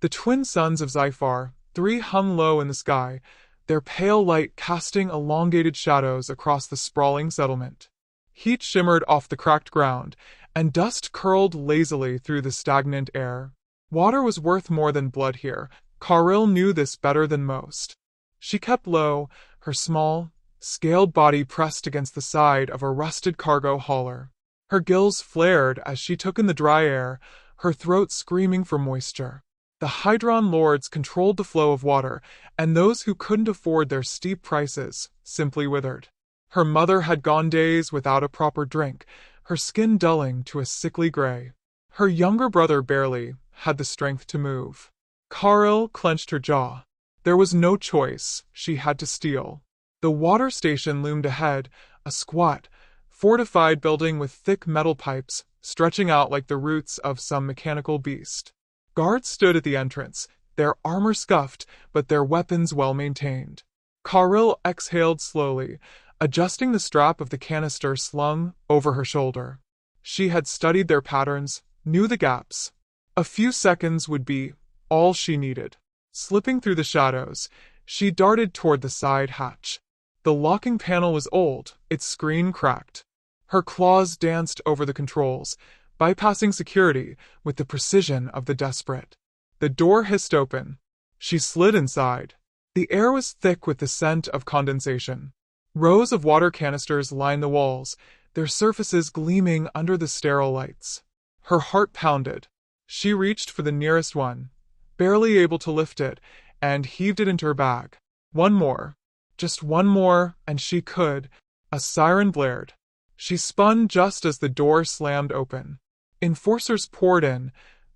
The twin suns of Zyphar, three hung low in the sky, their pale light casting elongated shadows across the sprawling settlement. Heat shimmered off the cracked ground, and dust curled lazily through the stagnant air. Water was worth more than blood here. Karil knew this better than most. She kept low, her small, scaled body pressed against the side of a rusted cargo hauler. Her gills flared as she took in the dry air, her throat screaming for moisture. The Hydron lords controlled the flow of water, and those who couldn't afford their steep prices simply withered. Her mother had gone days without a proper drink, her skin dulling to a sickly gray. Her younger brother barely had the strength to move. Karil clenched her jaw. There was no choice, she had to steal. The water station loomed ahead, a squat, fortified building with thick metal pipes stretching out like the roots of some mechanical beast. Guards stood at the entrance, their armor scuffed, but their weapons well maintained. Karil exhaled slowly, adjusting the strap of the canister slung over her shoulder. She had studied their patterns, knew the gaps. A few seconds would be all she needed. Slipping through the shadows, she darted toward the side hatch. The locking panel was old, its screen cracked. Her claws danced over the controls, bypassing security with the precision of the desperate. The door hissed open. She slid inside. The air was thick with the scent of condensation. Rows of water canisters lined the walls, their surfaces gleaming under the sterile lights. Her heart pounded. She reached for the nearest one, barely able to lift it, and heaved it into her bag. One more. Just one more, and she could. A siren blared. She spun just as the door slammed open. Enforcers poured in,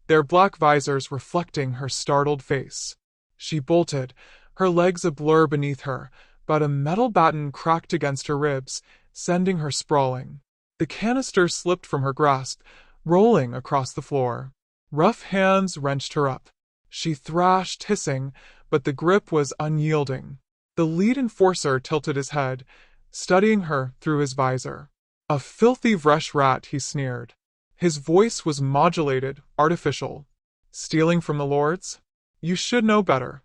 their black visors reflecting her startled face. She bolted, her legs a blur beneath her, but a metal batten cracked against her ribs, sending her sprawling. The canister slipped from her grasp, rolling across the floor. Rough hands wrenched her up. She thrashed, hissing, but the grip was unyielding. The lead enforcer tilted his head, studying her through his visor. A filthy Vresh rat, he sneered. His voice was modulated, artificial. Stealing from the lords? You should know better.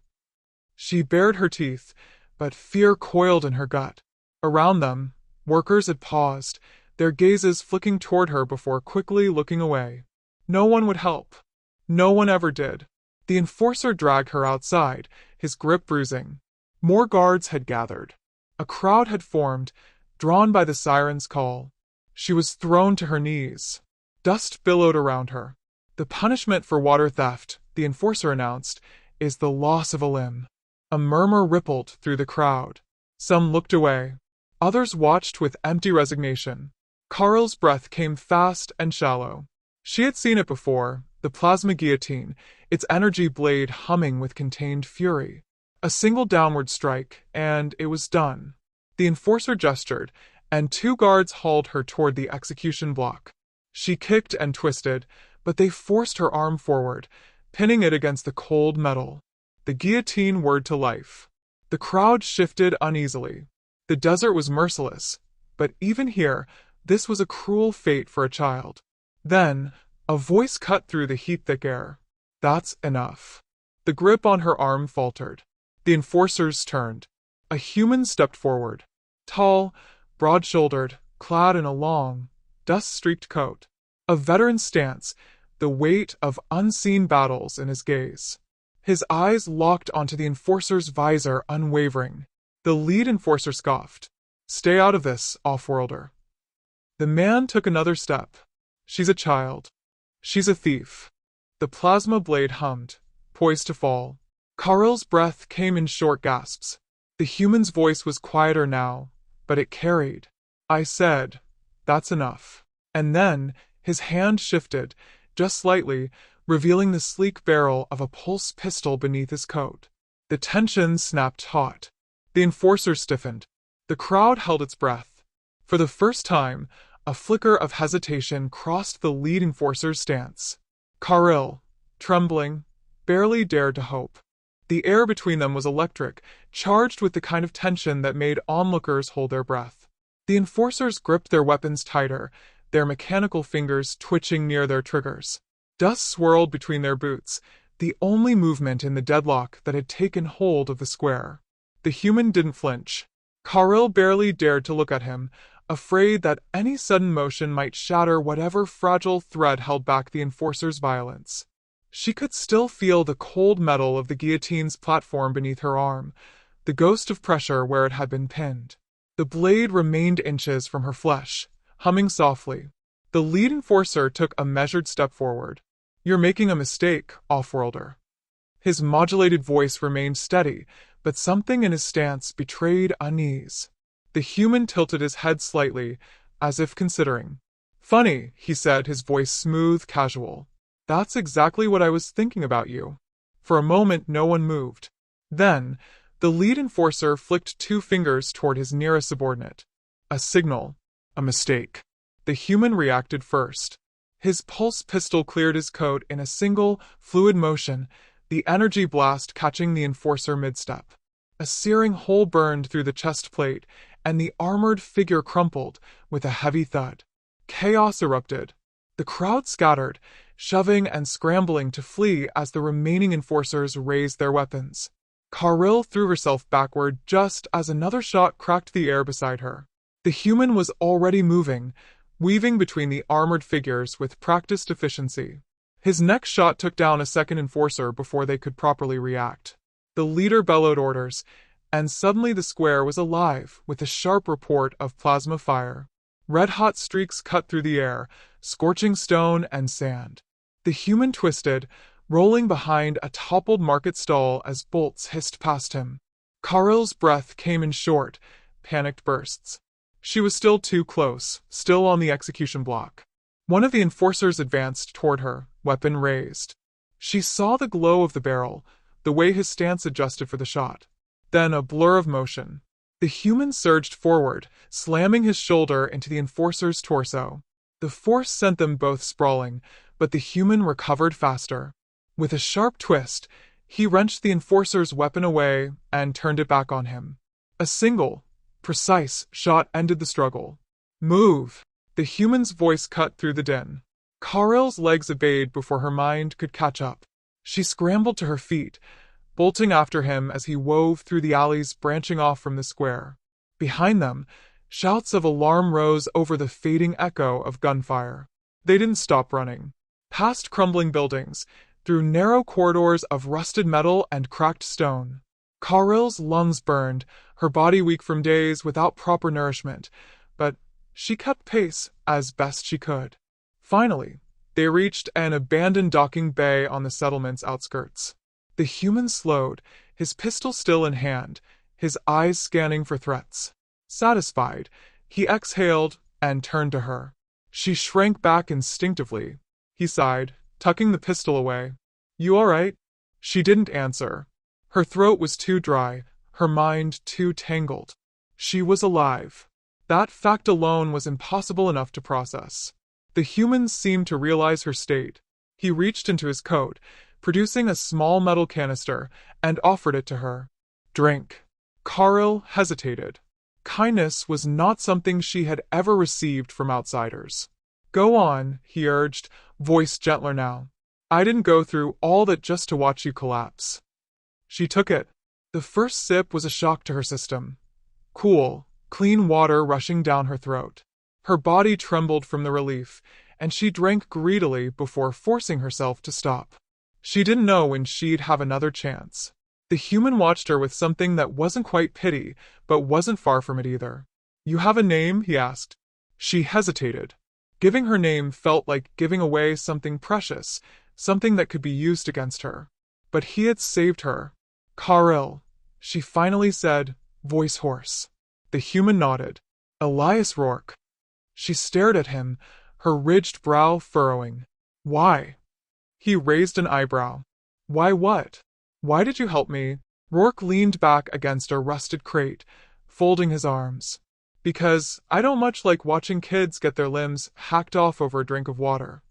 She bared her teeth, but fear coiled in her gut. Around them, workers had paused, their gazes flicking toward her before quickly looking away. No one would help. No one ever did. The enforcer dragged her outside, his grip bruising. More guards had gathered. A crowd had formed, drawn by the siren's call. She was thrown to her knees. Dust billowed around her. The punishment for water theft, the enforcer announced, is the loss of a limb. A murmur rippled through the crowd. Some looked away. Others watched with empty resignation. Karil's breath came fast and shallow. She had seen it before, the plasma guillotine, its energy blade humming with contained fury. A single downward strike, and it was done. The enforcer gestured, and two guards hauled her toward the execution block. She kicked and twisted, but they forced her arm forward, pinning it against the cold metal. The guillotine whirred to life. The crowd shifted uneasily. The desert was merciless, but even here, this was a cruel fate for a child. Then, a voice cut through the heat-thick air. That's enough. The grip on her arm faltered. The enforcers turned. A human stepped forward. Tall, broad-shouldered, clad in a long, dust-streaked coat. A veteran's stance, the weight of unseen battles in his gaze. His eyes locked onto the enforcer's visor, unwavering. The lead enforcer scoffed. Stay out of this, off-worlder. The man took another step. She's a child. She's a thief. The plasma blade hummed, poised to fall. Karil's breath came in short gasps. The human's voice was quieter now, but it carried. I said, that's enough. And then, his hand shifted, just slightly, revealing the sleek barrel of a pulse pistol beneath his coat. The tension snapped taut. The enforcer stiffened. The crowd held its breath. For the first time, a flicker of hesitation crossed the lead enforcer's stance. Karil, trembling, barely dared to hope. The air between them was electric, charged with the kind of tension that made onlookers hold their breath. The enforcers gripped their weapons tighter, their mechanical fingers twitching near their triggers. Dust swirled between their boots, the only movement in the deadlock that had taken hold of the square. The human didn't flinch. Karil barely dared to look at him, afraid that any sudden motion might shatter whatever fragile thread held back the enforcer's violence. She could still feel the cold metal of the guillotine's platform beneath her arm, the ghost of pressure where it had been pinned. The blade remained inches from her flesh, humming softly. The lead enforcer took a measured step forward. "You're making a mistake, Offworlder." His modulated voice remained steady, but something in his stance betrayed unease. The human tilted his head slightly, as if considering. "Funny," he said, his voice smooth, casual. "That's exactly what I was thinking about you." For a moment no one moved. Then, the lead enforcer flicked 2 fingers toward his nearest subordinate. A signal. A mistake. The human reacted first. His pulse pistol cleared his coat in a single, fluid motion, the energy blast catching the enforcer mid-step. A searing hole burned through the chest plate, and the armored figure crumpled with a heavy thud. Chaos erupted. The crowd scattered, shoving and scrambling to flee as the remaining enforcers raised their weapons. Karil threw herself backward just as another shot cracked the air beside her. The human was already moving, weaving between the armored figures with practiced efficiency. His next shot took down a second enforcer before they could properly react. The leader bellowed orders, and suddenly the square was alive with a sharp report of plasma fire. Red-hot streaks cut through the air, scorching stone and sand. The human twisted, rolling behind a toppled market stall as bolts hissed past him. Karil's breath came in short, panicked bursts. She was still too close, still on the execution block. One of the enforcers advanced toward her, weapon raised. She saw the glow of the barrel, the way his stance adjusted for the shot. Then a blur of motion. The human surged forward, slamming his shoulder into the enforcer's torso. The force sent them both sprawling, but the human recovered faster. With a sharp twist, he wrenched the enforcer's weapon away and turned it back on him. A single, precise shot ended the struggle. "Move!" The human's voice cut through the din. Karil's legs obeyed before her mind could catch up. She scrambled to her feet, bolting after him as he wove through the alleys branching off from the square. Behind them, shouts of alarm rose over the fading echo of gunfire. They didn't stop running. Past crumbling buildings, through narrow corridors of rusted metal and cracked stone. Karil's lungs burned, her body weak from days without proper nourishment, but she kept pace as best she could. Finally, they reached an abandoned docking bay on the settlement's outskirts. The human slowed, his pistol still in hand, his eyes scanning for threats. Satisfied, he exhaled and turned to her. She shrank back instinctively. He sighed, tucking the pistol away. "You all right?" She didn't answer. Her throat was too dry, her mind too tangled. She was alive. That fact alone was impossible enough to process. The human seemed to realize her state. He reached into his coat, producing a small metal canister, and offered it to her. "Drink." Karil hesitated. Kindness was not something she had ever received from outsiders. "Go on," he urged, voice gentler now. "I didn't go through all that just to watch you collapse." She took it. The first sip was a shock to her system. Cool, clean water rushing down her throat. Her body trembled from the relief, and she drank greedily before forcing herself to stop. She didn't know when she'd have another chance. The human watched her with something that wasn't quite pity, but wasn't far from it either. "You have a name?" he asked. She hesitated. Giving her name felt like giving away something precious, something that could be used against her. But he had saved her. "Karil," she finally said, voice hoarse. The human nodded. "Elias Rourke." She stared at him, her ridged brow furrowing. "Why?" He raised an eyebrow. "Why what? Why did you help me?" Rourke leaned back against a rusted crate, folding his arms. "Because I don't much like watching kids get their limbs hacked off over a drink of water."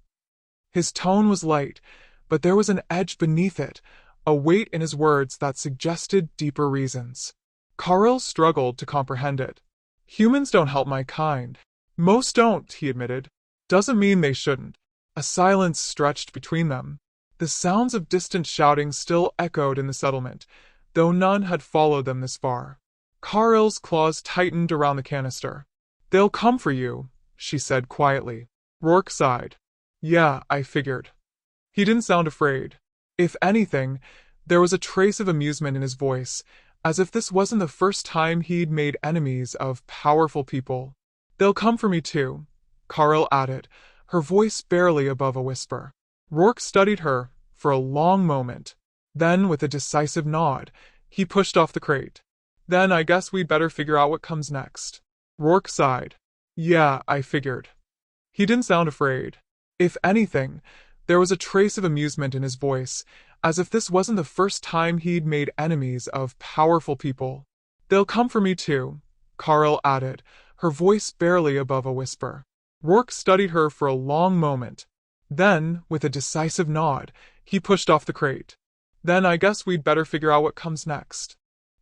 His tone was light, but there was an edge beneath it, a weight in his words that suggested deeper reasons. Karil struggled to comprehend it. "Humans don't help my kind." "Most don't," he admitted. "Doesn't mean they shouldn't." A silence stretched between them. The sounds of distant shouting still echoed in the settlement, though none had followed them this far. Karil's claws tightened around the canister. "They'll come for you," she said quietly. Rourke sighed. "Yeah, I figured." He didn't sound afraid. If anything, there was a trace of amusement in his voice, as if this wasn't the first time he'd made enemies of powerful people. "They'll come for me too," Karil added, her voice barely above a whisper. Rourke studied her for a long moment. Then, with a decisive nod, he pushed off the crate. "Then I guess we'd better figure out what comes next." Rourke sighed. "Yeah, I figured." He didn't sound afraid. If anything, there was a trace of amusement in his voice, as if this wasn't the first time he'd made enemies of powerful people. "They'll come for me too," Karil added, her voice barely above a whisper. Rourke studied her for a long moment. Then, with a decisive nod, he pushed off the crate. "Then I guess we'd better figure out what comes next."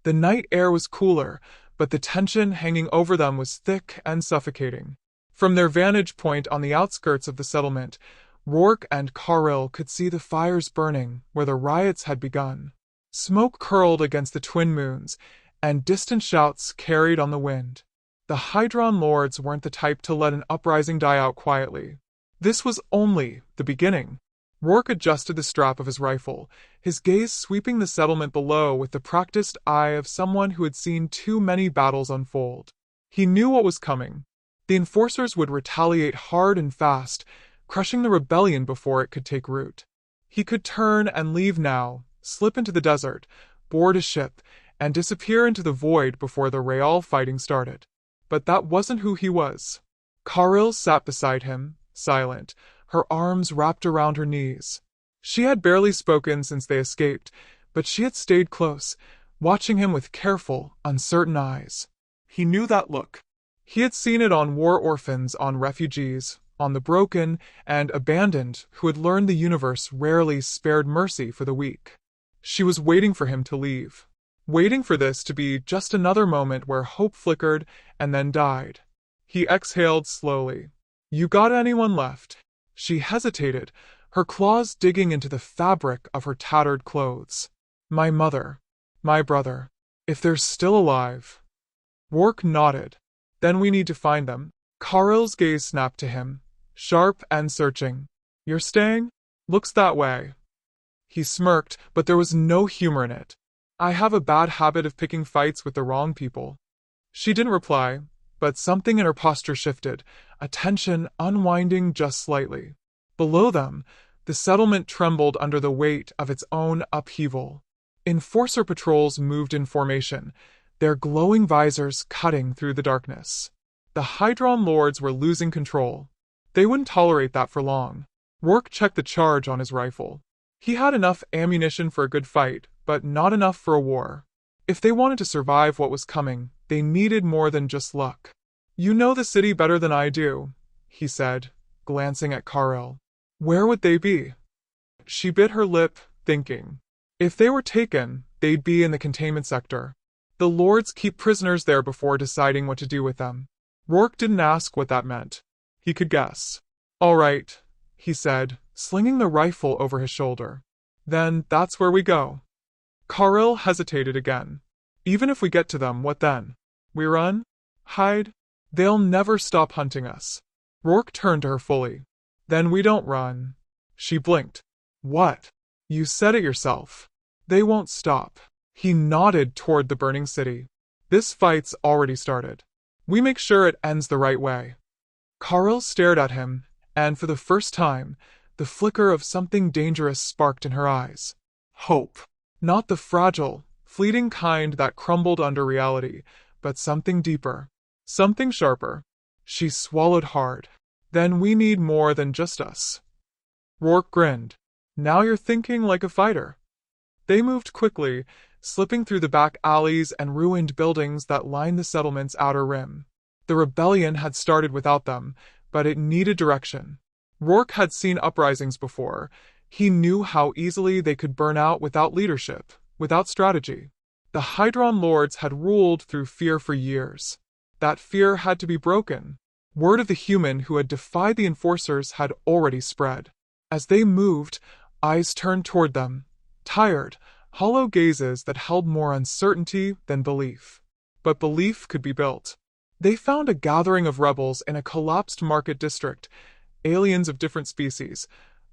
The night air was cooler, but the tension hanging over them was thick and suffocating. From their vantage point on the outskirts of the settlement, Rourke and Karil could see the fires burning where the riots had begun. Smoke curled against the twin moons, and distant shouts carried on the wind. The Hydron Lords weren't the type to let an uprising die out quietly. This was only the beginning. Rourke adjusted the strap of his rifle, his gaze sweeping the settlement below with the practiced eye of someone who had seen too many battles unfold. He knew what was coming. The enforcers would retaliate hard and fast, crushing the rebellion before it could take root. He could turn and leave now, slip into the desert, board a ship, and disappear into the void before the real fighting started. But that wasn't who he was. Karil sat beside him, silent, her arms wrapped around her knees. She had barely spoken since they escaped, but she had stayed close, watching him with careful, uncertain eyes. He knew that look. He had seen it on war orphans, on refugees, on the broken and abandoned who had learned the universe rarely spared mercy for the weak. She was waiting for him to leave. Waiting for this to be just another moment where hope flickered and then died. He exhaled slowly. "You got anyone left?" She hesitated, her claws digging into the fabric of her tattered clothes. "My mother. My brother. If they're still alive." Rourke nodded. "Then we need to find them." Karil's gaze snapped to him, sharp and searching. "You're staying?" "Looks that way." He smirked, but there was no humor in it. "I have a bad habit of picking fights with the wrong people." She didn't reply, but something in her posture shifted, a tension unwinding just slightly. Below them, the settlement trembled under the weight of its own upheaval. Enforcer patrols moved in formation, their glowing visors cutting through the darkness. The Hydron Lords were losing control. They wouldn't tolerate that for long. Rourke checked the charge on his rifle. He had enough ammunition for a good fight, but not enough for a war. If they wanted to survive what was coming, they needed more than just luck. "You know the city better than I do," he said, glancing at Karil. "Where would they be?" She bit her lip, thinking. If they were taken, they'd be in the containment sector. The Lords keep prisoners there before deciding what to do with them. Rourke didn't ask what that meant. He could guess. "All right," he said, slinging the rifle over his shoulder. "Then that's where we go." Karil hesitated again. "Even if we get to them, what then? We run? Hide? They'll never stop hunting us." Rourke turned to her fully. "Then we don't run." She blinked. "What? You said it yourself. They won't stop." He nodded toward the burning city. "This fight's already started. We make sure it ends the right way." Karil stared at him, and for the first time, the flicker of something dangerous sparked in her eyes. Hope. Not the fragile, fleeting kind that crumbled under reality, but something deeper. Something sharper. She swallowed hard. "Then we need more than just us." Rourke grinned. "Now you're thinking like a fighter." They moved quickly, slipping through the back alleys and ruined buildings that lined the settlement's outer rim. The rebellion had started without them, but it needed direction. Rourke had seen uprisings before. He knew how easily they could burn out without leadership, without strategy. The Hydron Lords had ruled through fear for years. That fear had to be broken. Word of the human who had defied the enforcers had already spread. As they moved, eyes turned toward them, tired, hollow gazes that held more uncertainty than belief. But belief could be built. They found a gathering of rebels in a collapsed market district, aliens of different species,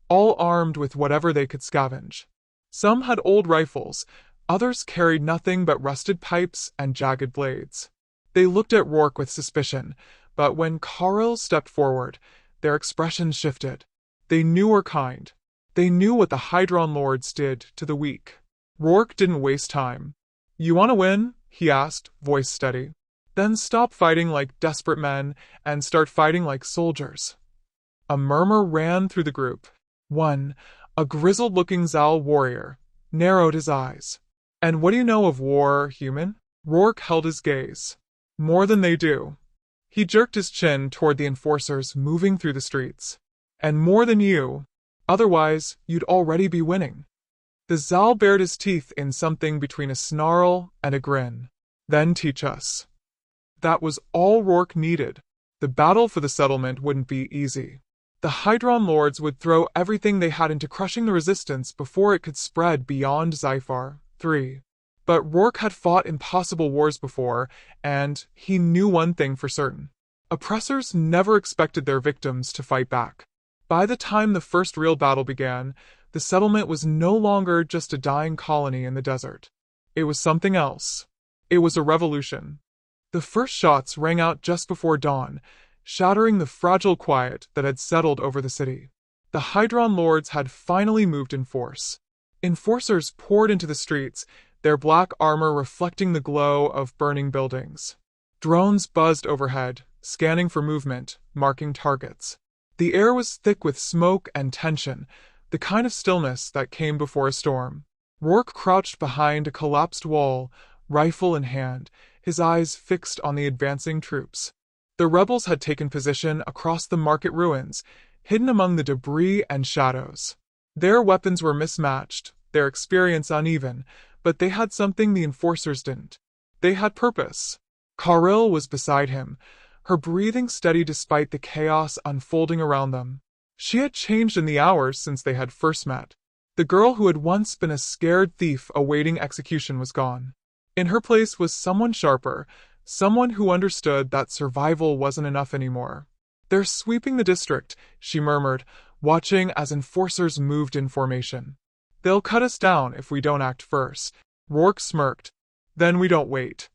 all armed with whatever they could scavenge. Some had old rifles, others carried nothing but rusted pipes and jagged blades. They looked at Rourke with suspicion, but when Carl stepped forward, their expressions shifted. They knew her kind. They knew what the Hydron Lords did to the weak. Rourke didn't waste time. "You want to win?" he asked, voice steady. "Then stop fighting like desperate men and start fighting like soldiers." A murmur ran through the group. One, a grizzled-looking Zal warrior, narrowed his eyes. "And what do you know of war, human?" Rourke held his gaze. "More than they do." He jerked his chin toward the enforcers moving through the streets. "And more than you. Otherwise, you'd already be winning." The Zal bared his teeth in something between a snarl and a grin. "Then teach us." That was all Rourke needed. The battle for the settlement wouldn't be easy. The Hydron Lords would throw everything they had into crushing the resistance before it could spread beyond Sci-Fi 3. But Rourke had fought impossible wars before, and he knew one thing for certain. Oppressors never expected their victims to fight back. By the time the first real battle began, the settlement was no longer just a dying colony in the desert. It was something else. It was a revolution. The first shots rang out just before dawn, shattering the fragile quiet that had settled over the city. The Hydron Lords had finally moved in force. Enforcers poured into the streets, their black armor reflecting the glow of burning buildings. Drones buzzed overhead, scanning for movement, marking targets. The air was thick with smoke and tension, the kind of stillness that came before a storm. Rourke crouched behind a collapsed wall, rifle in hand, his eyes fixed on the advancing troops. The rebels had taken position across the market ruins, hidden among the debris and shadows. Their weapons were mismatched, their experience uneven, but they had something the enforcers didn't. They had purpose. Caril was beside him, her breathing steady despite the chaos unfolding around them. She had changed in the hours since they had first met. The girl who had once been a scared thief awaiting execution was gone. In her place was someone sharper, someone who understood that survival wasn't enough anymore. "They're sweeping the district," she murmured, watching as enforcers moved in formation. "They'll cut us down if we don't act first." Rourke smirked. "Then we don't wait."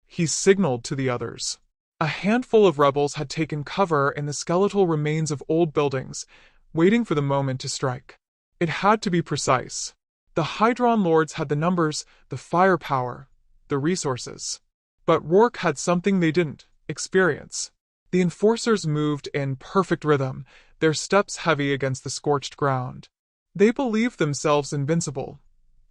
He signaled to the others. A handful of rebels had taken cover in the skeletal remains of old buildings, waiting for the moment to strike. It had to be precise. The Hydron Lords had the numbers, the firepower, the resources. But Rourke had something they didn't: experience. The enforcers moved in perfect rhythm, their steps heavy against the scorched ground. They believed themselves invincible,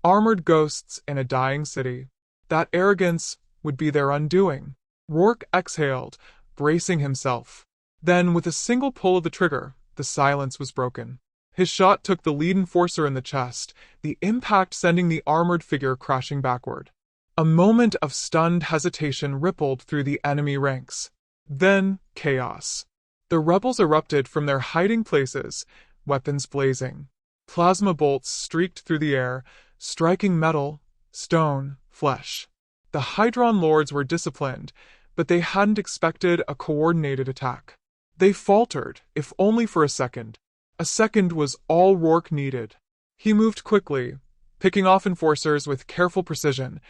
armored ghosts in a dying city. That arrogance would be their undoing. Rourke exhaled, bracing himself. Then, with a single pull of the trigger, the silence was broken. His shot took the lead enforcer in the chest, the impact sending the armored figure crashing backward. A moment of stunned hesitation rippled through the enemy ranks. Then, chaos. The rebels erupted from their hiding places, weapons blazing. Plasma bolts streaked through the air, striking metal, stone, flesh. The Hydron Lords were disciplined, but they hadn't expected a coordinated attack. They faltered, if only for a second. A second was all Rourke needed. He moved quickly, picking off enforcers with careful precision,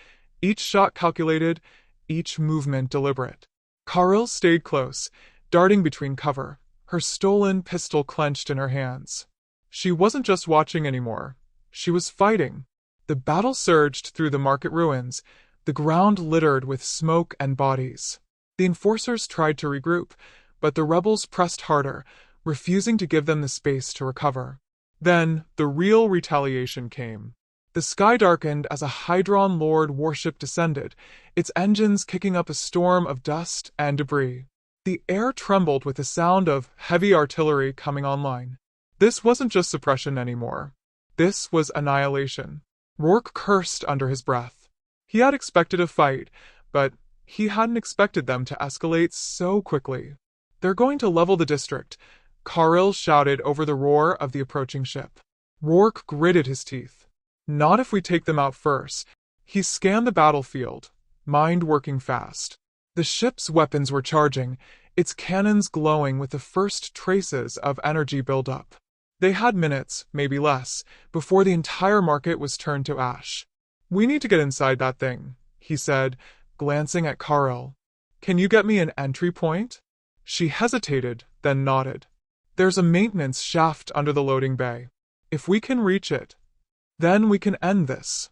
each shot calculated, each movement deliberate. Caril stayed close, darting between cover, her stolen pistol clenched in her hands. She wasn't just watching anymore. She was fighting. The battle surged through the market ruins, the ground littered with smoke and bodies. The enforcers tried to regroup, but the rebels pressed harder, refusing to give them the space to recover. Then, the real retaliation came. The sky darkened as a Hydron Lord warship descended, its engines kicking up a storm of dust and debris. The air trembled with the sound of heavy artillery coming online. This wasn't just suppression anymore. This was annihilation. Rourke cursed under his breath. He had expected a fight, but he hadn't expected them to escalate so quickly. "They're going to level the district," Caril shouted over the roar of the approaching ship. Rourke gritted his teeth. Not if we take them out first. He scanned the battlefield, mind working fast. The ship's weapons were charging, its cannons glowing with the first traces of energy buildup. They had minutes, maybe less, before the entire market was turned to ash. We need to get inside that thing, he said, glancing at Karel. Can you get me an entry point? She hesitated, then nodded. There's a maintenance shaft under the loading bay. If we can reach it, then we can end this.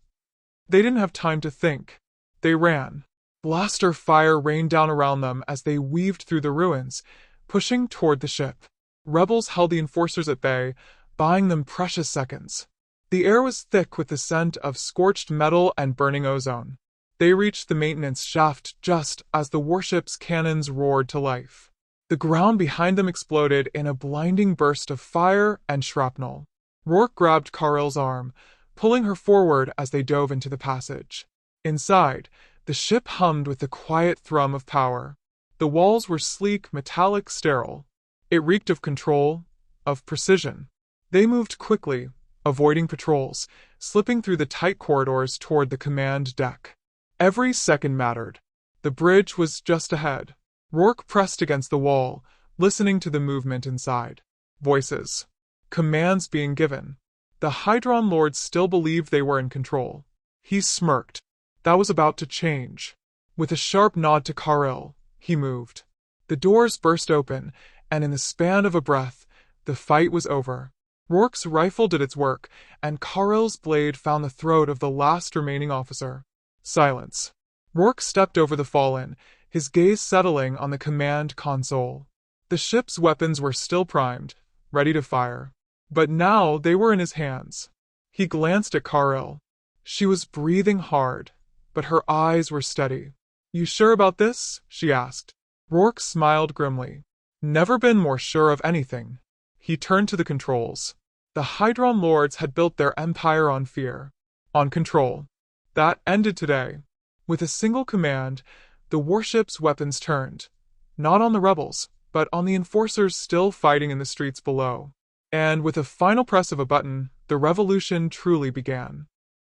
They didn't have time to think. They ran. Blaster fire rained down around them as they weaved through the ruins, pushing toward the ship. Rebels held the enforcers at bay, buying them precious seconds. The air was thick with the scent of scorched metal and burning ozone. They reached the maintenance shaft just as the warship's cannons roared to life. The ground behind them exploded in a blinding burst of fire and shrapnel. Rourke grabbed Karel's arm, pulling her forward as they dove into the passage. Inside, the ship hummed with the quiet thrum of power. The walls were sleek, metallic, sterile. It reeked of control, of precision. They moved quickly, avoiding patrols, slipping through the tight corridors toward the command deck. Every second mattered. The bridge was just ahead. Rourke pressed against the wall, listening to the movement inside. Voices. Commands being given. The Hydron Lords still believed they were in control. He smirked. That was about to change. With a sharp nod to Karel, he moved. The doors burst open, and in the span of a breath, the fight was over. Rourke's rifle did its work, and Karel's blade found the throat of the last remaining officer. Silence. Rourke stepped over the fallen, his gaze settling on the command console. The ship's weapons were still primed, ready to fire. But now they were in his hands. He glanced at Karel. She was breathing hard, but her eyes were steady. You sure about this? She asked. Rourke smiled grimly. Never been more sure of anything. He turned to the controls. The Hydron Lords had built their empire on fear, on control. That ended today. With a single command, the warship's weapons turned, not on the rebels, but on the enforcers still fighting in the streets below. And with a final press of a button, the revolution truly began.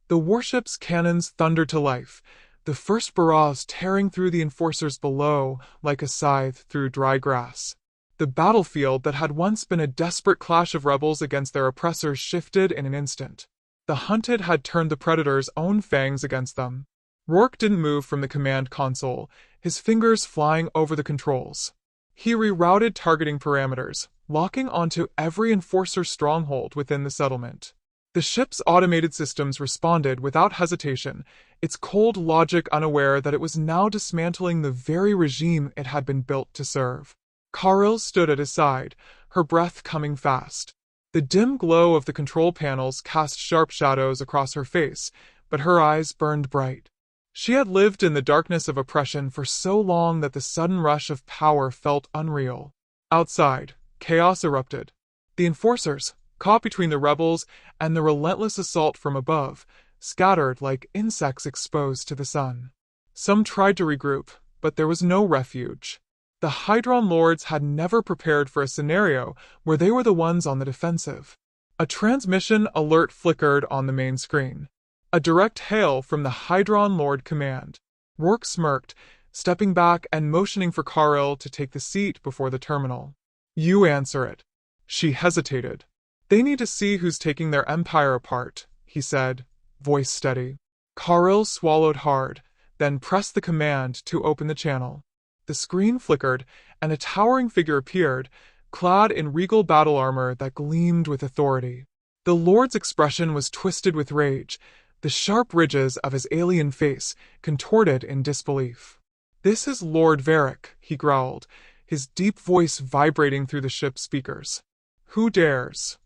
The warship's cannons thundered to life, the first barrages tearing through the enforcers below like a scythe through dry grass. The battlefield that had once been a desperate clash of rebels against their oppressors shifted in an instant. The hunted had turned the predator's own fangs against them. Rourke didn't move from the command console, his fingers flying over the controls. He rerouted targeting parameters, locking onto every enforcer stronghold within the settlement. The ship's automated systems responded without hesitation, its cold logic unaware that it was now dismantling the very regime it had been built to serve. Karel stood at his side, her breath coming fast. The dim glow of the control panels cast sharp shadows across her face, but her eyes burned bright. She had lived in the darkness of oppression for so long that the sudden rush of power felt unreal. Outside, chaos erupted. The enforcers, caught between the rebels and the relentless assault from above, scattered like insects exposed to the sun. Some tried to regroup, but there was no refuge. The Hydron Lords had never prepared for a scenario where they were the ones on the defensive. A transmission alert flickered on the main screen. A direct hail from the Hydron Lord command. Rourke smirked, stepping back and motioning for Karel to take the seat before the terminal. You answer it. She hesitated. They need to see who's taking their empire apart, he said, voice steady. Karel swallowed hard, then pressed the command to open the channel. The screen flickered, and a towering figure appeared, clad in regal battle armor that gleamed with authority. The Lord's expression was twisted with rage, the sharp ridges of his alien face contorted in disbelief. This is Lord Varric, he growled, his deep voice vibrating through the ship's speakers. Who dares?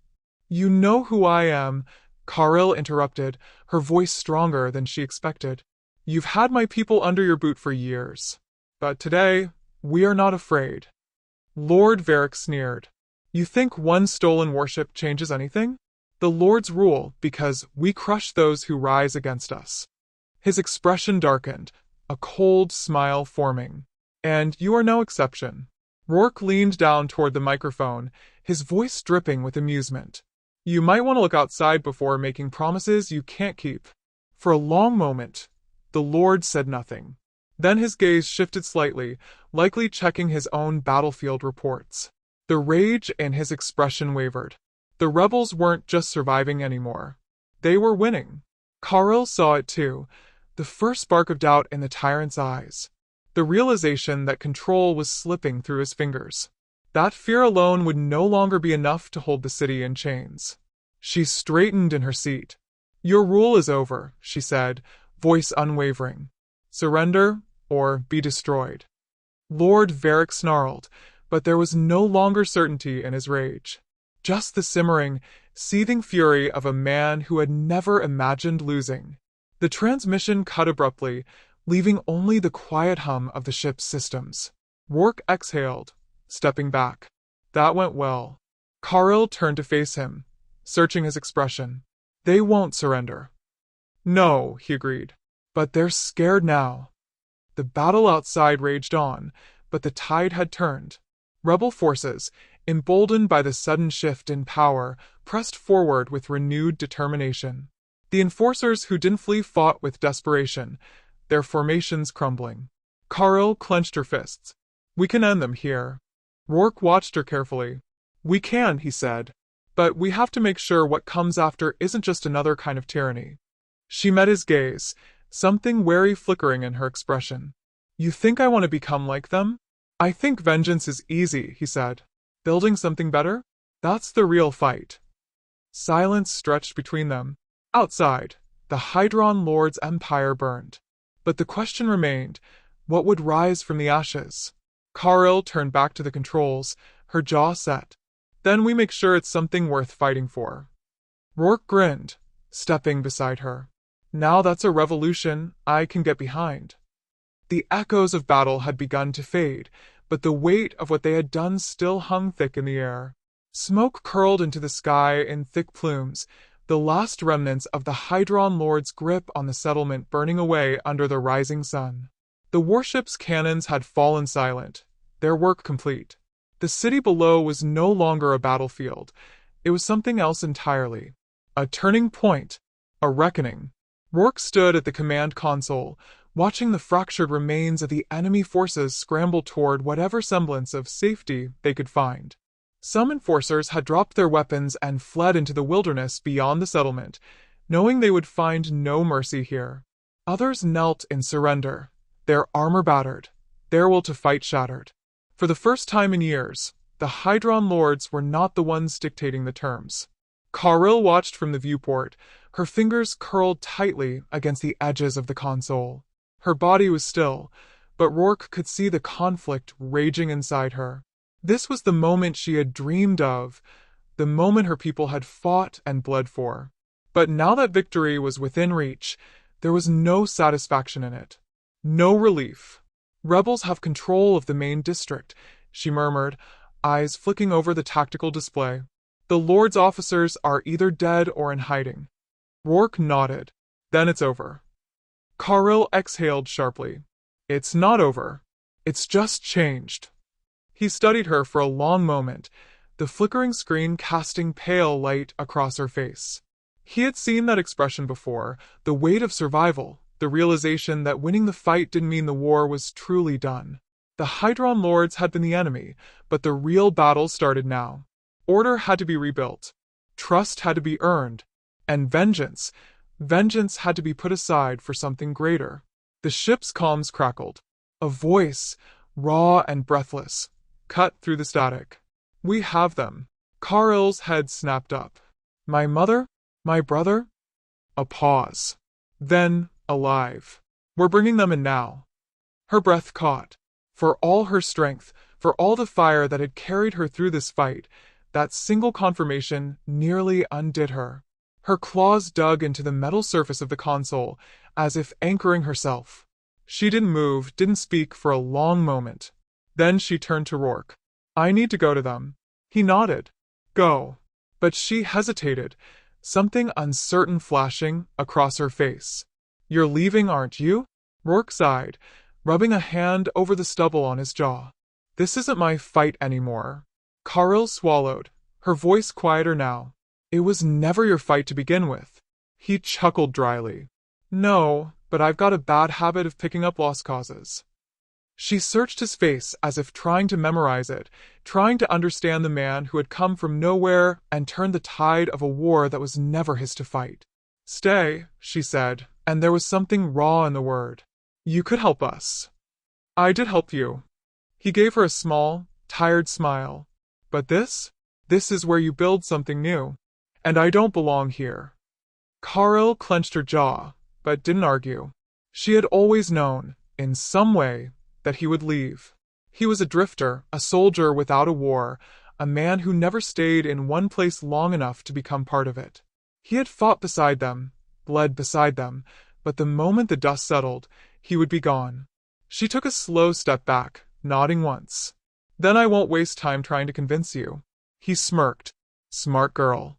You know who I am, Karel interrupted, her voice stronger than she expected. You've had my people under your boot for years. But today, we are not afraid. Lord Varric sneered. You think one stolen warship changes anything? The Lords rule because we crush those who rise against us. His expression darkened, a cold smile forming. And you are no exception. Rourke leaned down toward the microphone, his voice dripping with amusement. You might want to look outside before making promises you can't keep. For a long moment, the Lord said nothing. Then his gaze shifted slightly, likely checking his own battlefield reports. The rage in his expression wavered. The rebels weren't just surviving anymore. They were winning. Karel saw it too, the first spark of doubt in the tyrant's eyes. The realization that control was slipping through his fingers. That fear alone would no longer be enough to hold the city in chains. She straightened in her seat. "Your rule is over," she said, voice unwavering. "Surrender or be destroyed." Lord Varric snarled, but there was no longer certainty in his rage. Just the simmering, seething fury of a man who had never imagined losing. The transmission cut abruptly, leaving only the quiet hum of the ship's systems. Rourke exhaled, stepping back. That went well. Karel turned to face him, searching his expression. "They won't surrender." "No," he agreed. "But they're scared now." The battle outside raged on, but the tide had turned. Rebel forces, emboldened by the sudden shift in power, pressed forward with renewed determination. The enforcers who didn't flee fought with desperation, their formations crumbling. Karel clenched her fists. "We can end them here." Rourke watched her carefully. "We can," he said. "But we have to make sure what comes after isn't just another kind of tyranny." She met his gaze, something wary flickering in her expression. "You think I want to become like them?" "I think vengeance is easy," he said. "Building something better? That's the real fight." Silence stretched between them. Outside, the Hydron Lord's empire burned. But the question remained, what would rise from the ashes? Karel turned back to the controls, her jaw set. "Then we make sure it's something worth fighting for." Rourke grinned, stepping beside her. "Now that's a revolution I can get behind." The echoes of battle had begun to fade, but the weight of what they had done still hung thick in the air. Smoke curled into the sky in thick plumes, the last remnants of the Hydron Lord's grip on the settlement burning away under the rising sun. The warship's cannons had fallen silent, their work complete. The city below was no longer a battlefield. It was something else entirely. A turning point, a reckoning. Rourke stood at the command console, watching the fractured remains of the enemy forces scramble toward whatever semblance of safety they could find. Some enforcers had dropped their weapons and fled into the wilderness beyond the settlement, knowing they would find no mercy here. Others knelt in surrender, their armor battered, their will to fight shattered. For the first time in years, the Hydron Lords were not the ones dictating the terms. Karel watched from the viewport, her fingers curled tightly against the edges of the console. Her body was still, but Rourke could see the conflict raging inside her. This was the moment she had dreamed of, the moment her people had fought and bled for. But now that victory was within reach, there was no satisfaction in it. No relief. "Rebels have control of the main district," she murmured, eyes flicking over the tactical display. "The Lord's officers are either dead or in hiding." Rourke nodded. "Then it's over." Karel exhaled sharply. "It's not over. It's just changed." He studied her for a long moment, the flickering screen casting pale light across her face. He had seen that expression before, the weight of survival, the realization that winning the fight didn't mean the war was truly done. The Hydron Lords had been the enemy, but the real battle started now. Order had to be rebuilt. Trust had to be earned. And vengeance had to be put aside for something greater. The ship's comms crackled. A voice, raw and breathless, cut through the static. "We have them." Karel's head snapped up. "My mother? My brother?" A pause. Then, alive. "We're bringing them in now." Her breath caught. For all her strength, for all the fire that had carried her through this fight, that single confirmation nearly undid her. Her claws dug into the metal surface of the console, as if anchoring herself. She didn't move, didn't speak for a long moment. Then she turned to Rourke. "I need to go to them." He nodded. "Go." But she hesitated, something uncertain flashing across her face. "You're leaving, aren't you?" Rourke sighed, rubbing a hand over the stubble on his jaw. "This isn't my fight anymore." Karel swallowed, her voice quieter now. It was never your fight to begin with. He chuckled dryly. No, but I've got a bad habit of picking up lost causes. She searched his face as if trying to memorize it, trying to understand the man who had come from nowhere and turned the tide of a war that was never his to fight. Stay, she said, and there was something raw in the word. You could help us. I did help you. He gave her a small, tired smile. But this is where you build something new. And I don't belong here. Carl clenched her jaw, but didn't argue. She had always known, in some way, that he would leave. He was a drifter, a soldier without a war, a man who never stayed in one place long enough to become part of it. He had fought beside them, bled beside them, but the moment the dust settled, he would be gone. She took a slow step back, nodding once. Then I won't waste time trying to convince you. He smirked. Smart girl.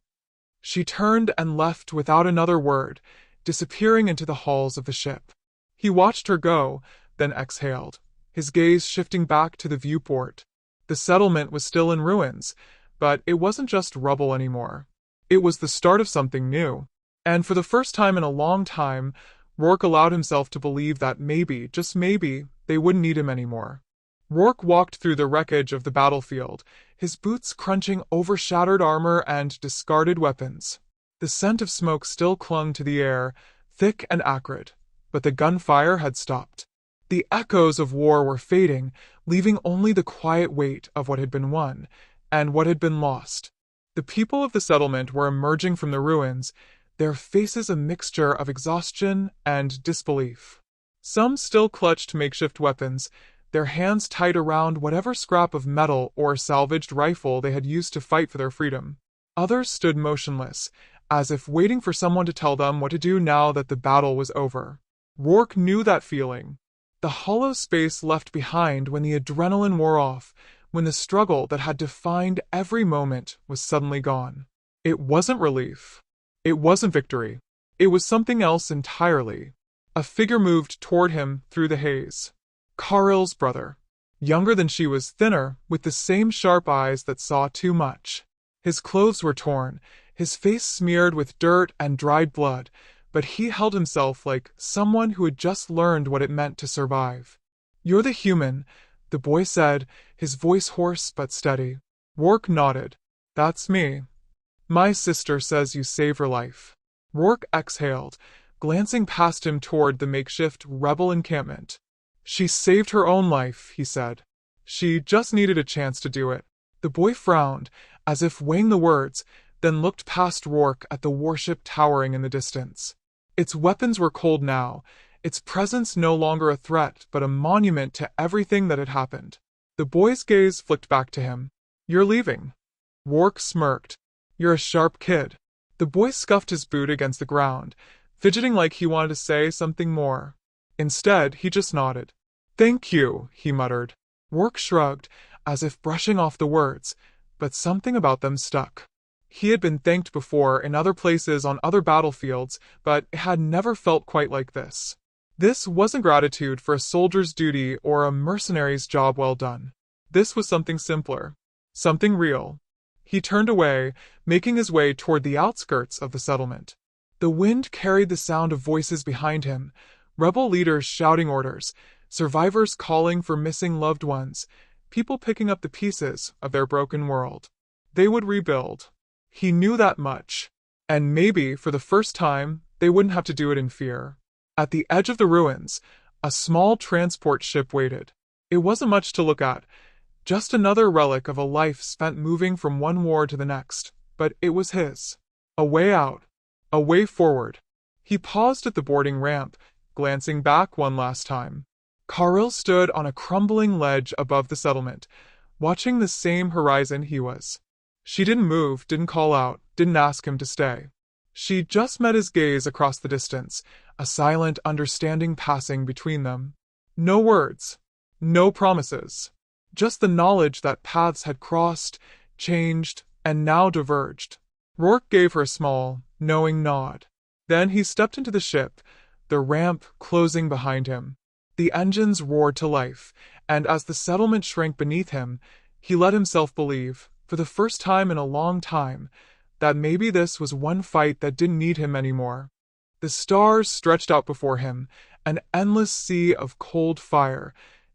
She turned and left without another word, disappearing into the halls of the ship. He watched her go, then exhaled, his gaze shifting back to the viewport. The settlement was still in ruins, but it wasn't just rubble anymore. It was the start of something new. And for the first time in a long time, Rourke allowed himself to believe that maybe, just maybe, they wouldn't need him anymore. Rourke walked through the wreckage of the battlefield, his boots crunching over shattered armor and discarded weapons. The scent of smoke still clung to the air, thick and acrid, but the gunfire had stopped. The echoes of war were fading, leaving only the quiet weight of what had been won, and what had been lost. The people of the settlement were emerging from the ruins, their faces a mixture of exhaustion and disbelief. Some still clutched makeshift weapons, their hands tight around whatever scrap of metal or salvaged rifle they had used to fight for their freedom. Others stood motionless, as if waiting for someone to tell them what to do now that the battle was over. Rourke knew that feeling. The hollow space left behind when the adrenaline wore off, when the struggle that had defined every moment was suddenly gone. It wasn't relief. It wasn't victory. It was something else entirely. A figure moved toward him through the haze. Carl's brother. Younger than she was, thinner, with the same sharp eyes that saw too much. His clothes were torn, his face smeared with dirt and dried blood, but he held himself like someone who had just learned what it meant to survive. You're the human, the boy said, his voice hoarse but steady. Rourke nodded. That's me. My sister says you saved her life. Rourke exhaled, glancing past him toward the makeshift rebel encampment. She saved her own life, he said. She just needed a chance to do it. The boy frowned, as if weighing the words, then looked past Rourke at the warship towering in the distance. Its weapons were cold now, its presence no longer a threat but a monument to everything that had happened. The boy's gaze flicked back to him. You're leaving. Rourke smirked. You're a sharp kid. The boy scuffed his boot against the ground, fidgeting like he wanted to say something more. Instead, he just nodded. Thank you, he muttered. Rourke shrugged, as if brushing off the words, but something about them stuck. He had been thanked before in other places on other battlefields, but it had never felt quite like this. This wasn't gratitude for a soldier's duty or a mercenary's job well done. This was something simpler. Something real. He turned away, making his way toward the outskirts of the settlement. The wind carried the sound of voices behind him, rebel leaders shouting orders, survivors calling for missing loved ones, people picking up the pieces of their broken world. They would rebuild. He knew that much. And maybe, for the first time, they wouldn't have to do it in fear. At the edge of the ruins, a small transport ship waited. It wasn't much to look at, just another relic of a life spent moving from one war to the next, but it was his. A way out. A way forward. He paused at the boarding ramp, glancing back one last time. Carl stood on a crumbling ledge above the settlement, watching the same horizon he was. She didn't move, didn't call out, didn't ask him to stay. She just met his gaze across the distance, a silent understanding passing between them. No words. No promises. Just the knowledge that paths had crossed, changed, and now diverged. Rourke gave her a small, knowing nod. Then he stepped into the ship, the ramp closing behind him. The engines roared to life, and as the settlement shrank beneath him, he let himself believe, for the first time in a long time, that maybe this was one fight that didn't need him anymore. The stars stretched out before him, an endless sea of cold fire,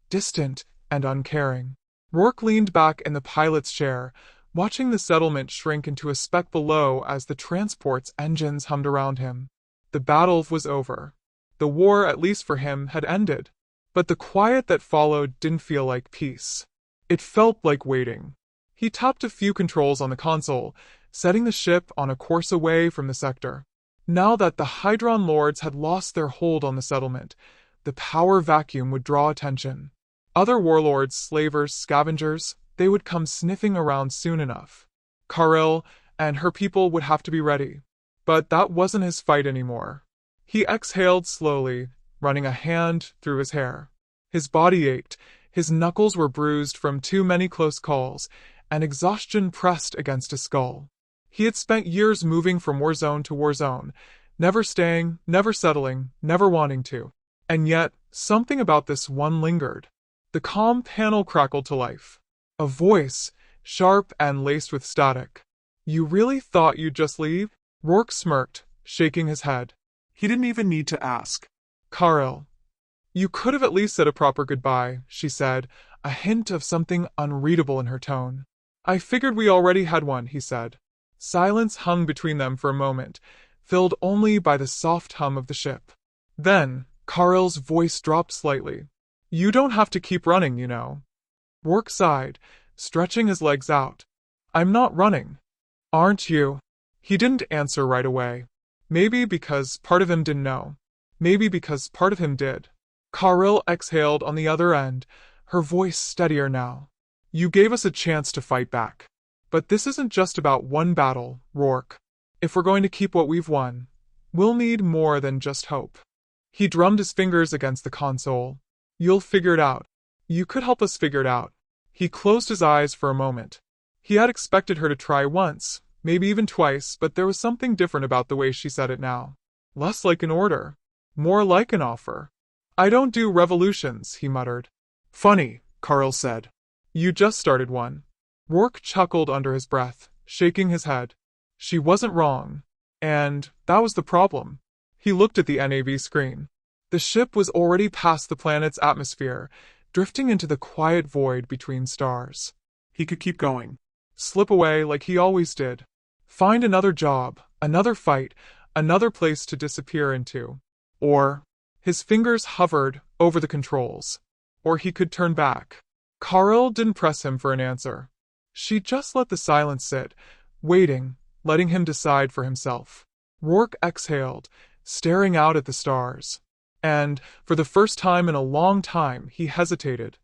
distant and uncaring. Rourke leaned back in the pilot's chair, watching the settlement shrink into a speck below as the transport's engines hummed around him. The battle was over. The war, at least for him, had ended. But the quiet that followed didn't feel like peace. It felt like waiting. He tapped a few controls on the console, setting the ship on a course away from the sector. Now that the Hydron Lords had lost their hold on the settlement, the power vacuum would draw attention. Other warlords, slavers, scavengers, they would come sniffing around soon enough. Karil and her people would have to be ready. But that wasn't his fight anymore. He exhaled slowly, running a hand through his hair. His body ached, his knuckles were bruised from too many close calls, and exhaustion pressed against his skull. He had spent years moving from war zone to war zone, never staying, never settling, never wanting to. And yet, something about this one lingered. The comm panel crackled to life. A voice, sharp and laced with static. "You really thought you'd just leave?" Rourke smirked, shaking his head. He didn't even need to ask. "Karil, you could have at least said a proper goodbye," she said, a hint of something unreadable in her tone. "I figured we already had one," he said. Silence hung between them for a moment, filled only by the soft hum of the ship. Then, Karil's voice dropped slightly. "You don't have to keep running, you know." Rourke sighed, stretching his legs out. "I'm not running." "Aren't you?" He didn't answer right away. Maybe because part of him didn't know. Maybe because part of him did. Karil exhaled on the other end, her voice steadier now. "You gave us a chance to fight back. But this isn't just about one battle, Rourke. If we're going to keep what we've won, we'll need more than just hope." He drummed his fingers against the console. "You'll figure it out. You could help us figure it out." He closed his eyes for a moment. He had expected her to try once, maybe even twice, but there was something different about the way she said it now. Less like an order, more like an offer. "I don't do revolutions," he muttered. "Funny," Karil said. "You just started one." Rourke chuckled under his breath, shaking his head. She wasn't wrong. And that was the problem. He looked at the NAV screen. The ship was already past the planet's atmosphere, drifting into the quiet void between stars. He could keep going. Slip away like he always did. Find another job, another fight, another place to disappear into. Or, his fingers hovered over the controls. Or he could turn back. Karil didn't press him for an answer. She just let the silence sit, waiting, letting him decide for himself. Rourke exhaled, staring out at the stars. And, for the first time in a long time, he hesitated.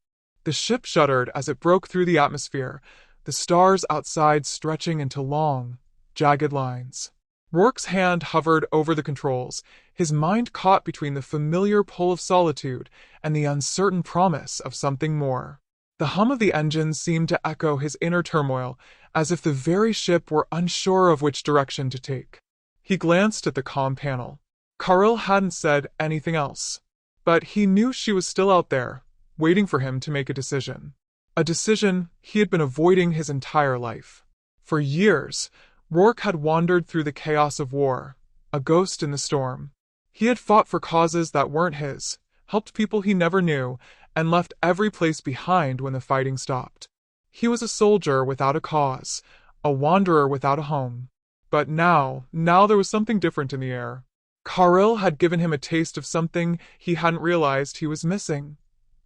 The ship shuddered as it broke through the atmosphere, the stars outside stretching into long, jagged lines. Rourke's hand hovered over the controls, his mind caught between the familiar pull of solitude and the uncertain promise of something more. The hum of the engines seemed to echo his inner turmoil, as if the very ship were unsure of which direction to take. He glanced at the comm panel. Karil hadn't said anything else. But he knew she was still out there, waiting for him to make a decision. A decision he had been avoiding his entire life. For years, Rourke had wandered through the chaos of war, a ghost in the storm. He had fought for causes that weren't his, helped people he never knew, and left every place behind when the fighting stopped. He was a soldier without a cause, a wanderer without a home. But now there was something different in the air. Karil had given him a taste of something he hadn't realized he was missing.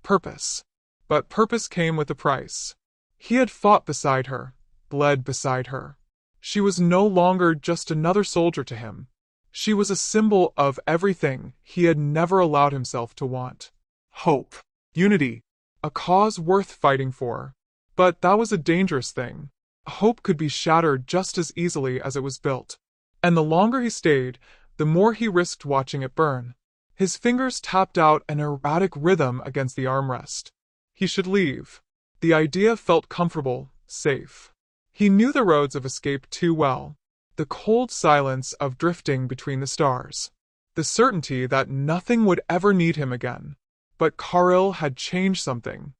Purpose. But purpose came with a price. He had fought beside her, bled beside her. She was no longer just another soldier to him. She was a symbol of everything he had never allowed himself to want. Hope. Unity. A cause worth fighting for. But that was a dangerous thing. Hope could be shattered just as easily as it was built. And the longer he stayed, the more he risked watching it burn. His fingers tapped out an erratic rhythm against the armrest. He should leave. The idea felt comfortable, safe. He knew the roads of escape too well. The cold silence of drifting between the stars. The certainty that nothing would ever need him again. But Karil had changed something.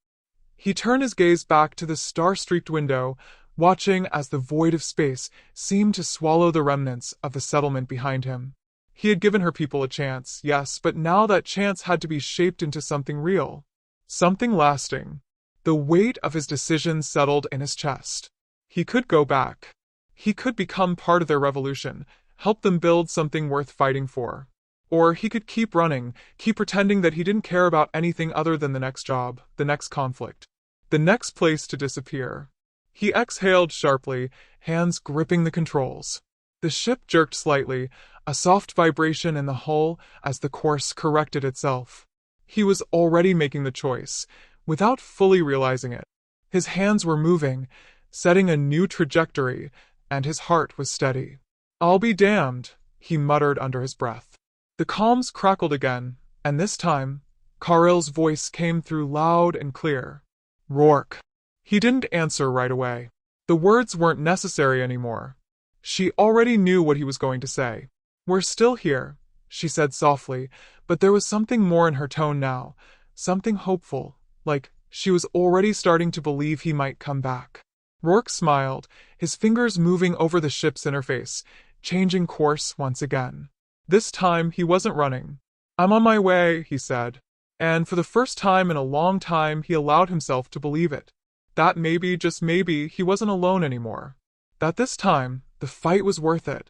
He turned his gaze back to the star-streaked window, watching as the void of space seemed to swallow the remnants of the settlement behind him. He had given her people a chance, yes, but now that chance had to be shaped into something real. Something lasting. The weight of his decision settled in his chest. He could go back. He could become part of their revolution, help them build something worth fighting for. Or he could keep running, keep pretending that he didn't care about anything other than the next job, the next conflict, the next place to disappear. He exhaled sharply, hands gripping the controls. The ship jerked slightly, a soft vibration in the hull as the course corrected itself. He was already making the choice, without fully realizing it. His hands were moving, setting a new trajectory, and his heart was steady. "I'll be damned," he muttered under his breath. The comms crackled again, and this time, Karil's voice came through loud and clear. "Rourke." He didn't answer right away. The words weren't necessary anymore. She already knew what he was going to say. "We're still here," she said softly, but there was something more in her tone now, something hopeful, like she was already starting to believe he might come back. Rourke smiled, his fingers moving over the ship's interface, changing course once again. This time he wasn't running. "I'm on my way," he said. And for the first time in a long time he allowed himself to believe it. That maybe, just maybe, he wasn't alone anymore. That this time, the fight was worth it.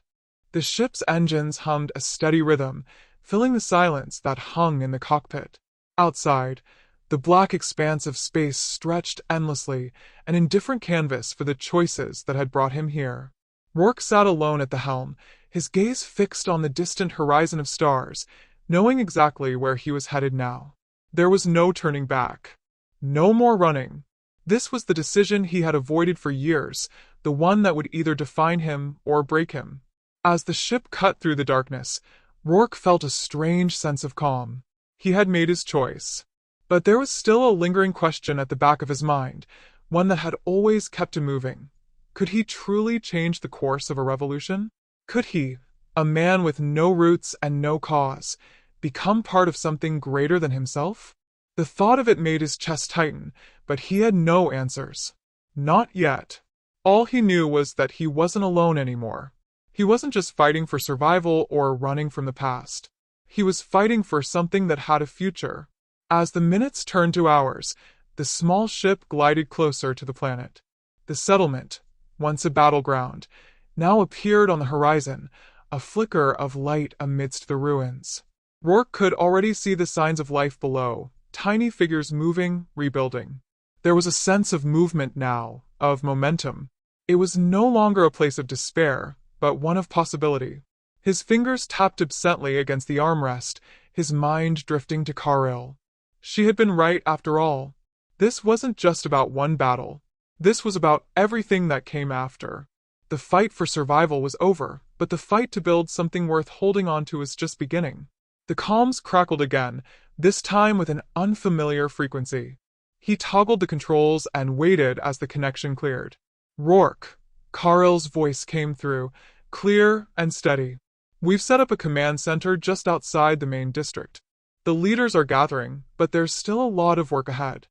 The ship's engines hummed a steady rhythm, filling the silence that hung in the cockpit. Outside, the black expanse of space stretched endlessly, an indifferent canvas for the choices that had brought him here. Rourke sat alone at the helm, his gaze fixed on the distant horizon of stars, knowing exactly where he was headed now. There was no turning back. No more running. This was the decision he had avoided for years, the one that would either define him or break him. As the ship cut through the darkness, Rourke felt a strange sense of calm. He had made his choice. But there was still a lingering question at the back of his mind, one that had always kept him moving. Could he truly change the course of a revolution? Could he, a man with no roots and no cause, become part of something greater than himself? The thought of it made his chest tighten, but he had no answers. Not yet. All he knew was that he wasn't alone anymore. He wasn't just fighting for survival or running from the past. He was fighting for something that had a future. As the minutes turned to hours, the small ship glided closer to the planet. The settlement, once a battleground, now appeared on the horizon, a flicker of light amidst the ruins. Rourke could already see the signs of life below, tiny figures moving, rebuilding. There was a sense of movement now, of momentum. It was no longer a place of despair, but one of possibility. His fingers tapped absently against the armrest, his mind drifting to Karil. She had been right after all. This wasn't just about one battle. This was about everything that came after. The fight for survival was over, but the fight to build something worth holding on to was just beginning. The comms crackled again, this time with an unfamiliar frequency. He toggled the controls and waited as the connection cleared. "Rourke," Karil's voice came through, clear and steady. "We've set up a command center just outside the main district. The leaders are gathering, but there's still a lot of work ahead."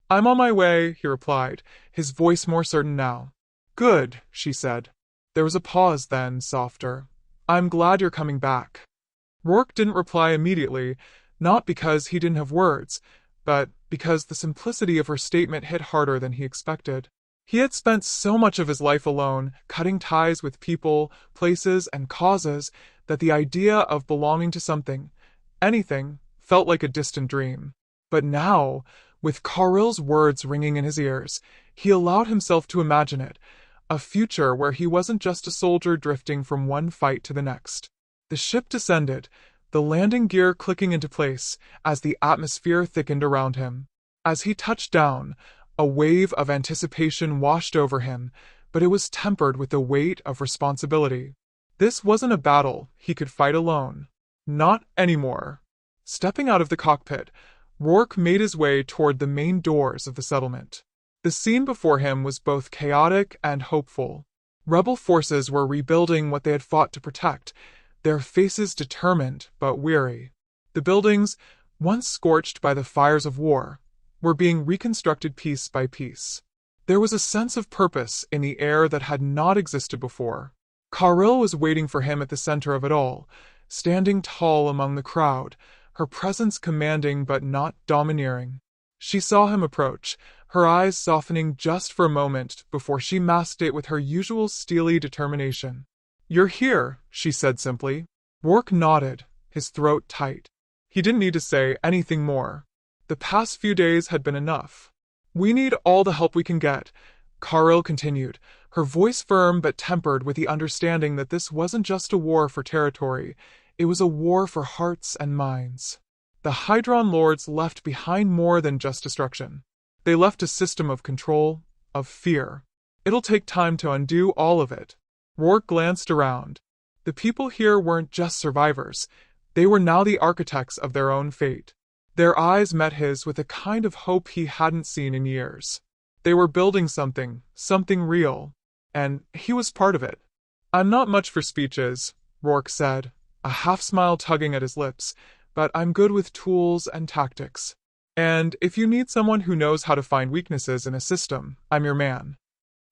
"I'm on my way," he replied, his voice more certain now. "Good," she said. There was a pause then, softer. "I'm glad you're coming back." Rourke didn't reply immediately, not because he didn't have words, but because the simplicity of her statement hit harder than he expected. He had spent so much of his life alone, cutting ties with people, places, and causes, that the idea of belonging to something, anything, felt like a distant dream. But now, with Karil's words ringing in his ears, he allowed himself to imagine it, a future where he wasn't just a soldier drifting from one fight to the next. The ship descended, the landing gear clicking into place as the atmosphere thickened around him. As he touched down, a wave of anticipation washed over him, but it was tempered with the weight of responsibility. This wasn't a battle he could fight alone. Not anymore. Stepping out of the cockpit, Rourke made his way toward the main doors of the settlement. The scene before him was both chaotic and hopeful. Rebel forces were rebuilding what they had fought to protect, their faces determined but weary. The buildings, once scorched by the fires of war, were being reconstructed piece by piece. There was a sense of purpose in the air that had not existed before. Karil was waiting for him at the center of it all, standing tall among the crowd, her presence commanding but not domineering. She saw him approach, her eyes softening just for a moment before she masked it with her usual steely determination. "You're here," she said simply. Rourke nodded, his throat tight. He didn't need to say anything more. The past few days had been enough. "We need all the help we can get," Karil continued, her voice firm but tempered with the understanding that this wasn't just a war for territory, it was a war for hearts and minds. The Hydron Lords left behind more than just destruction. They left a system of control, of fear. It'll take time to undo all of it. Rourke glanced around. The people here weren't just survivors. They were now the architects of their own fate. Their eyes met his with a kind of hope he hadn't seen in years. They were building something real. And he was part of it. "I'm not much for speeches," Rourke said, a half-smile tugging at his lips, "but I'm good with tools and tactics. And if you need someone who knows how to find weaknesses in a system, I'm your man."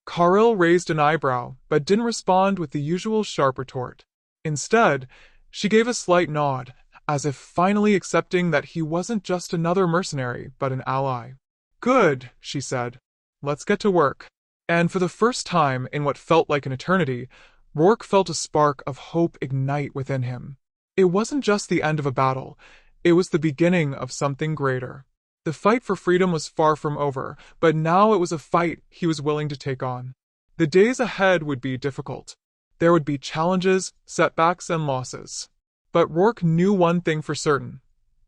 Karil raised an eyebrow, but didn't respond with the usual sharp retort. Instead, she gave a slight nod, as if finally accepting that he wasn't just another mercenary, but an ally. "Good," she said. "Let's get to work." And for the first time in what felt like an eternity, Rourke felt a spark of hope ignite within him. It wasn't just the end of a battle, it was the beginning of something greater. The fight for freedom was far from over, but now it was a fight he was willing to take on. The days ahead would be difficult. There would be challenges, setbacks, and losses. But Rourke knew one thing for certain.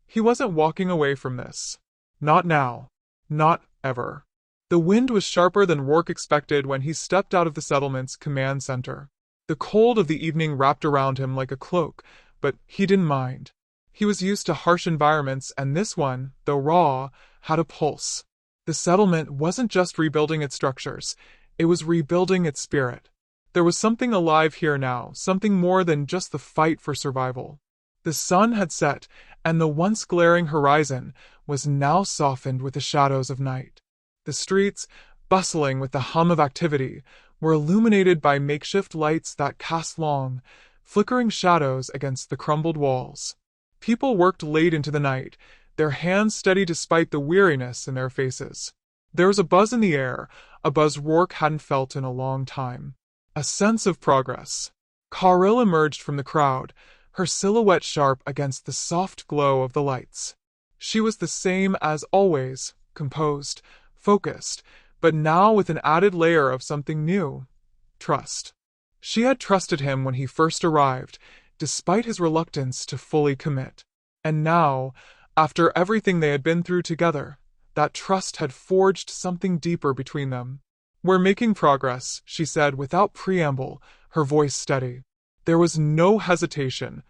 He wasn't walking away from this. Not now. Not ever. The wind was sharper than Rourke expected when he stepped out of the settlement's command center. The cold of the evening wrapped around him like a cloak, but he didn't mind. He was used to harsh environments, and this one, though raw, had a pulse. The settlement wasn't just rebuilding its structures, it was rebuilding its spirit. There was something alive here now, something more than just the fight for survival. The sun had set, and the once glaring horizon was now softened with the shadows of night. The streets, bustling with the hum of activity, were illuminated by makeshift lights that cast long, flickering shadows against the crumbled walls. People worked late into the night, their hands steady despite the weariness in their faces. There was a buzz in the air, a buzz Rourke hadn't felt in a long time. A sense of progress. Karil emerged from the crowd, her silhouette sharp against the soft glow of the lights. She was the same as always, composed, focused, but now with an added layer of something new. Trust. She had trusted him when he first arrived, despite his reluctance to fully commit. And now, after everything they had been through together, that trust had forged something deeper between them. "We're making progress," she said without preamble, her voice steady. There was no hesitation,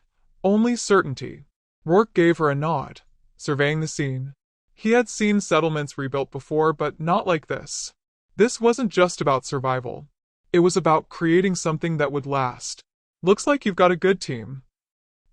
only certainty. Rourke gave her a nod, surveying the scene. He had seen settlements rebuilt before, but not like this. This wasn't just about survival. It was about creating something that would last. "Looks like you've got a good team."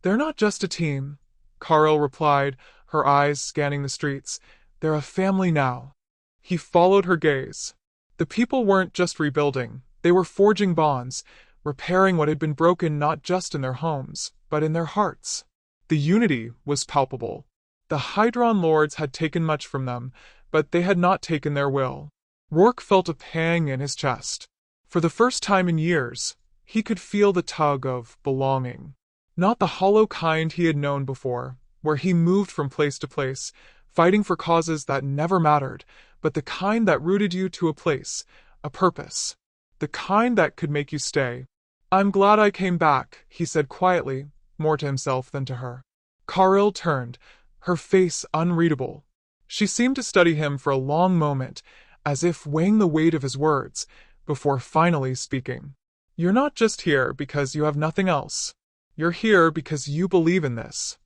"They're not just a team," Karil replied, her eyes scanning the streets. "They're a family now." He followed her gaze. The people weren't just rebuilding, they were forging bonds, repairing what had been broken not just in their homes, but in their hearts. The unity was palpable. The Hydron Lords had taken much from them, but they had not taken their will. Rourke felt a pang in his chest. For the first time in years, he could feel the tug of belonging. Not the hollow kind he had known before, where he moved from place to place, fighting for causes that never mattered, but the kind that rooted you to a place, a purpose. The kind that could make you stay. "I'm glad I came back," he said quietly, more to himself than to her. Karil turned, her face unreadable. She seemed to study him for a long moment, as if weighing the weight of his words, before finally speaking. "You're not just here because you have nothing else. You're here because you believe in this."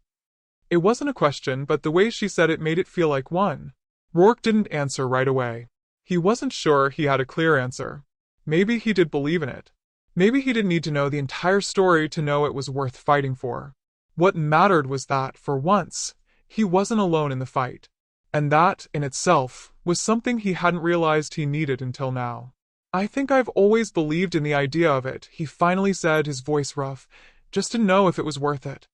It wasn't a question, but the way she said it made it feel like one. Rourke didn't answer right away. He wasn't sure he had a clear answer. Maybe he did believe in it. Maybe he didn't need to know the entire story to know it was worth fighting for. What mattered was that, for once, he wasn't alone in the fight. And that, in itself, was something he hadn't realized he needed until now. I think I've always believed in the idea of it, he finally said, his voice rough, just to know if it was worth it.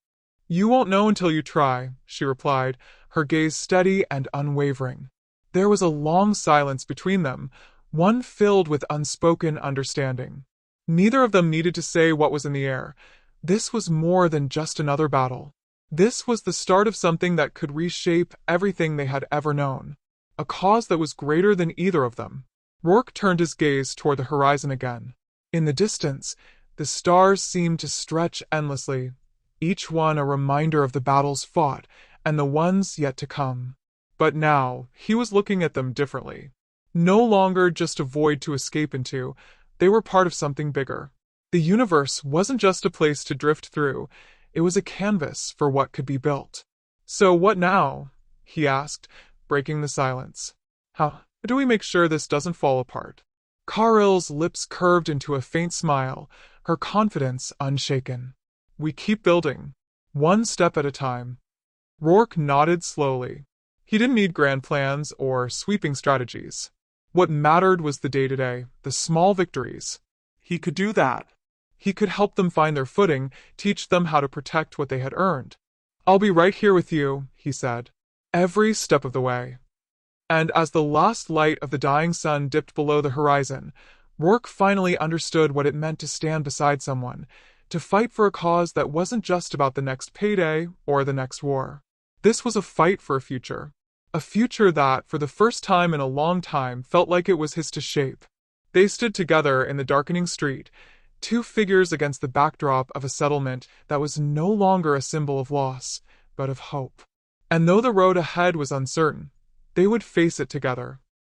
You won't know until you try, she replied, her gaze steady and unwavering. There was a long silence between them, one filled with unspoken understanding. Neither of them needed to say what was in the air. This was more than just another battle. This was the start of something that could reshape everything they had ever known. A cause that was greater than either of them. Rourke turned his gaze toward the horizon again. In the distance, the stars seemed to stretch endlessly, each one a reminder of the battles fought and the ones yet to come. But now, he was looking at them differently. No longer just a void to escape into, they were part of something bigger. The universe wasn't just a place to drift through, it was a canvas for what could be built. So what now? He asked, breaking the silence. How do we make sure this doesn't fall apart? Karil's lips curved into a faint smile, her confidence unshaken. We keep building, one step at a time. Rourke nodded slowly. He didn't need grand plans or sweeping strategies. What mattered was the day-to-day, the small victories. He could do that. He could help them find their footing, teach them how to protect what they had earned. I'll be right here with you, he said, every step of the way. And as the last light of the dying sun dipped below the horizon, Rourke finally understood what it meant to stand beside someone, to fight for a cause that wasn't just about the next payday or the next war. This was a fight for a future that, for the first time in a long time, felt like it was his to shape. They stood together in the darkening street, two figures against the backdrop of a settlement that was no longer a symbol of loss, but of hope. And though the road ahead was uncertain, they would face it together.